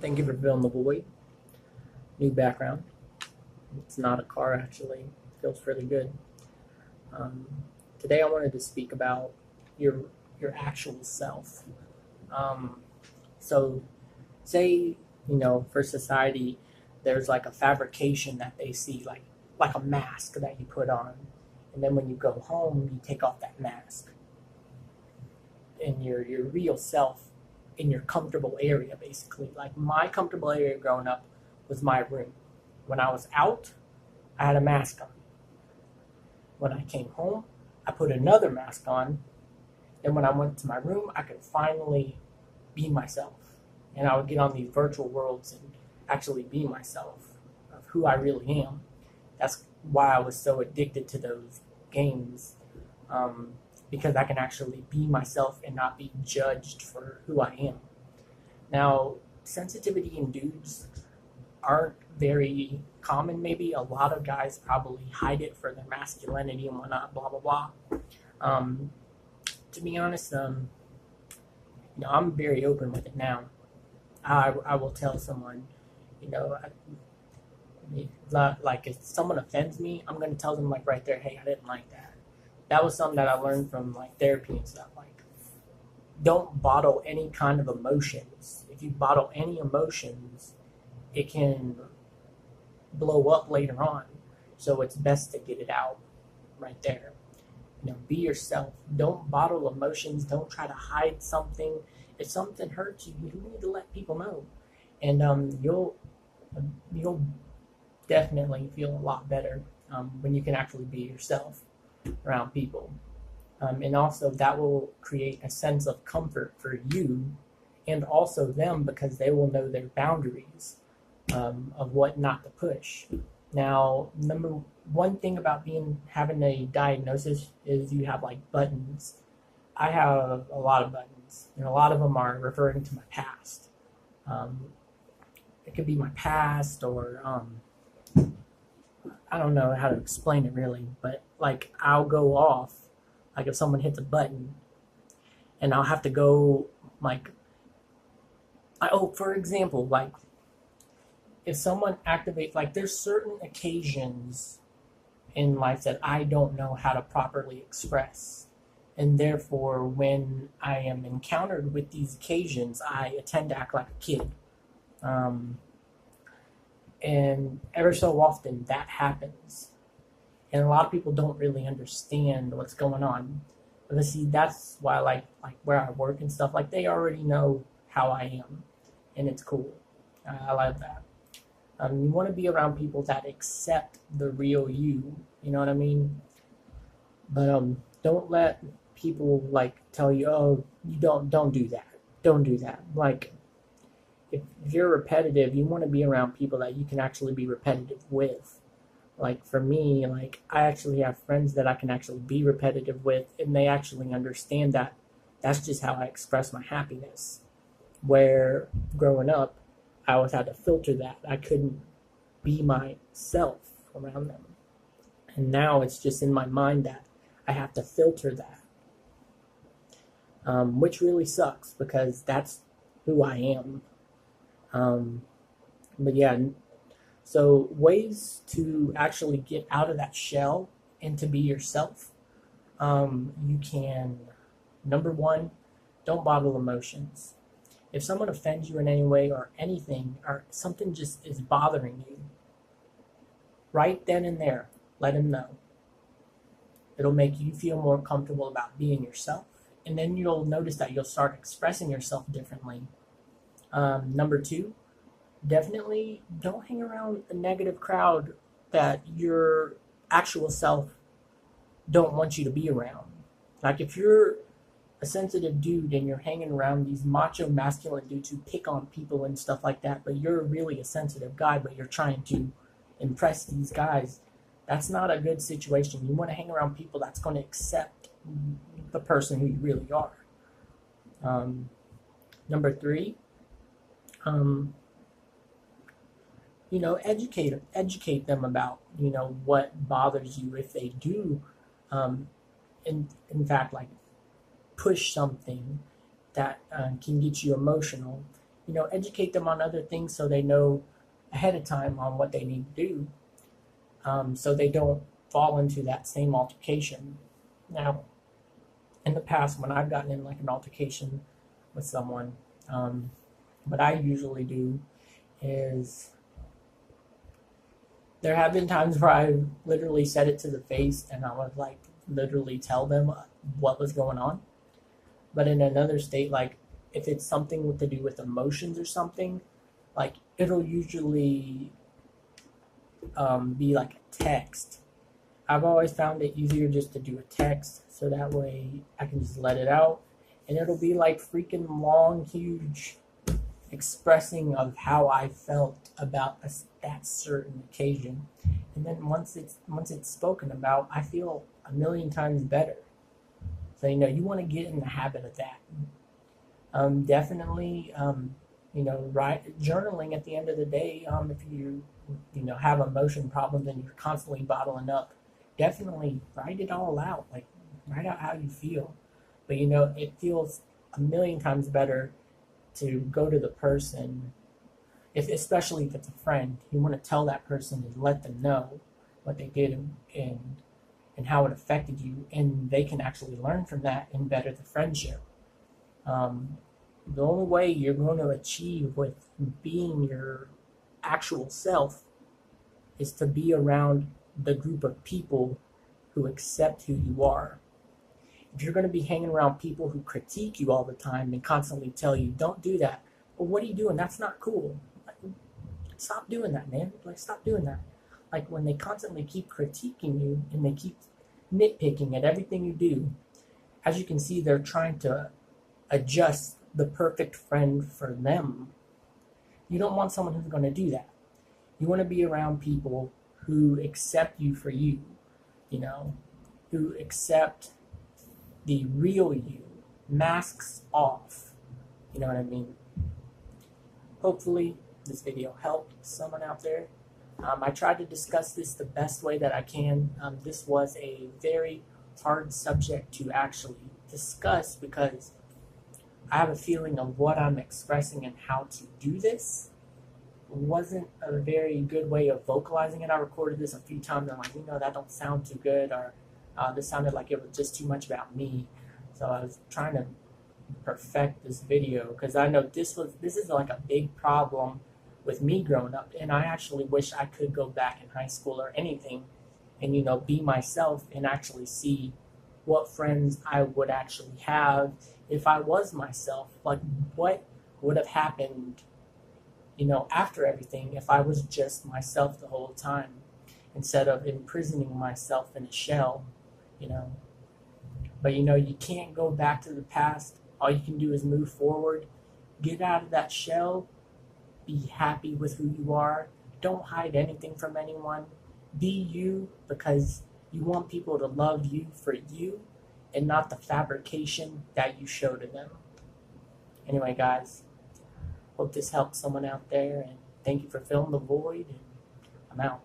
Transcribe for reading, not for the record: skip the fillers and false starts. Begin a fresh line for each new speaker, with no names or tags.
Thank you for filling the void. New background. It's not a car, actually. It feels pretty good. Um, Today I wanted to speak about your your actual self. Um, so, say for society, there's like a fabrication that they see, like a mask that you put on, and then when you go home, you take off that mask, and your real self in your comfortable area, basically. Like my comfortable area growing up was my room. When I was out, I had a mask on. When I came home, I put another mask on. And when I went to my room, I could finally be myself. And I would get on these virtual worlds and actually be myself, of who I really am. That's why I was so addicted to those games, um, because I can actually be myself and not be judged for who I am. Now, sensitivity in dudes aren't very common, maybe. A lot of guys probably hide it for their masculinity and whatnot, blah, blah, blah. Um, to be honest, I'm very open with it now. I will tell someone, you know, like if someone offends me, I'm going to tell them like right there, hey, I didn't like that. That was something that I learned from like therapy and stuff. Like, don't bottle any kind of emotions. If you bottle any emotions, it can blow up later on. So it's best to get it out right there. Be yourself. Don't bottle emotions. Don't try to hide something. If something hurts you, you need to let people know, and you'll definitely feel a lot better when you can actually be yourself around people, and also that will create a sense of comfort for you and also them because they will know their boundaries of what not to push. Now, number one thing about having a diagnosis is you have like buttons. I have a lot of buttons, and a lot of them are referring to my past. Um, it could be my past, or I don't know how to explain it really, but like I'll go off, like if someone hits a button, and I'll have to go like, for example, like if someone activates, like there's certain occasions in life that I don't know how to properly express. And therefore, when I am encountered with these occasions, I tend to act like a kid. Um, and ever so often that happens. And a lot of people don't really understand what's going on. But see, that's why like where I work and stuff, like they already know how I am. And it's cool. I like that. You want to be around people that accept the real you. You know what I mean? But don't let people like tell you, oh, you don't do that. Don't do that. Like if you're repetitive, you want to be around people that you can actually be repetitive with. Like for me, like I actually have friends that I can actually be repetitive with, and they actually understand that that's just how I express my happiness. Where growing up, I always had to filter that. I couldn't be myself around them. And now it's just in my mind that I have to filter that, which really sucks because that's who I am. Um, but yeah, so ways to actually get out of that shell and to be yourself. You can, number one, don't bottle emotions. If someone offends you in any way or anything, or something just is bothering you, right then and there, let them know. It'll make you feel more comfortable about being yourself. And then you'll notice that you'll start expressing yourself differently. Number two, definitely don't hang around a negative crowd that your actual self don't want you to be around. Like if you're a sensitive dude and you're hanging around these macho masculine dudes who pick on people and stuff like that, but you're really a sensitive guy, but you're trying to impress these guys, that's not a good situation. You want to hang around people that's going to accept the person who you really are. Number three, educate them about what bothers you if they do, in fact, like push something that can get you emotional. educate them on other things so they know ahead of time on what they need to do, so they don't fall into that same altercation. Now, in the past, when I've gotten in like an altercation with someone, what I usually do is there have been times where I literally said it to the face and I would like literally tell them what was going on. But in another state, like if it's something to do with emotions or something, like it'll usually be like a text. I've always found it easier just to do a text so that way I can just let it out and it'll be like freaking long, huge expressing of how I felt about that certain occasion. And then once it's spoken about, I feel a million times better. So you want to get in the habit of that. Definitely, journaling at the end of the day. If you have emotion problems and you're constantly bottling up, definitely write it all out. Like write out how you feel. But it feels a million times better to go to the person, especially if it's a friend. You want to tell that person and let them know what they did and how it affected you, and they can actually learn from that and better the friendship. The only way you're going to achieve with being your actual self is to be around the group of people who accept who you are. If you're going to be hanging around people who critique you all the time and constantly tell you, don't do that, well, what are you doing? That's not cool. Like, stop doing that, man. Like, stop doing that. Like, when they constantly keep critiquing you and they keep nitpicking at everything you do, as you can see, they're trying to adjust the perfect friend for them. You don't want someone who's going to do that. You want to be around people who accept you for you, who accept the real you, masks off. You know what I mean? Hopefully this video helped someone out there. I tried to discuss this the best way that I can. This was a very hard subject to actually discuss because I have a feeling of what I'm expressing and how to do this wasn't a very good way of vocalizing it. I recorded this a few times and I'm like, that don't sound too good, or this sounded like it was just too much about me. So I was trying to perfect this video because I know this is like a big problem with me growing up, and I actually wish I could go back in high school or anything and be myself and actually see what friends I would actually have if I was myself. Like what would have happened after everything if I was just myself the whole time instead of imprisoning myself in a shell. But you can't go back to the past. All you can do is move forward, get out of that shell, be happy with who you are. Don't hide anything from anyone. Be you, because you want people to love you for you and not the fabrication that you show to them. Anyway, guys, hope this helped someone out there, and thank you for filling the void, and I'm out.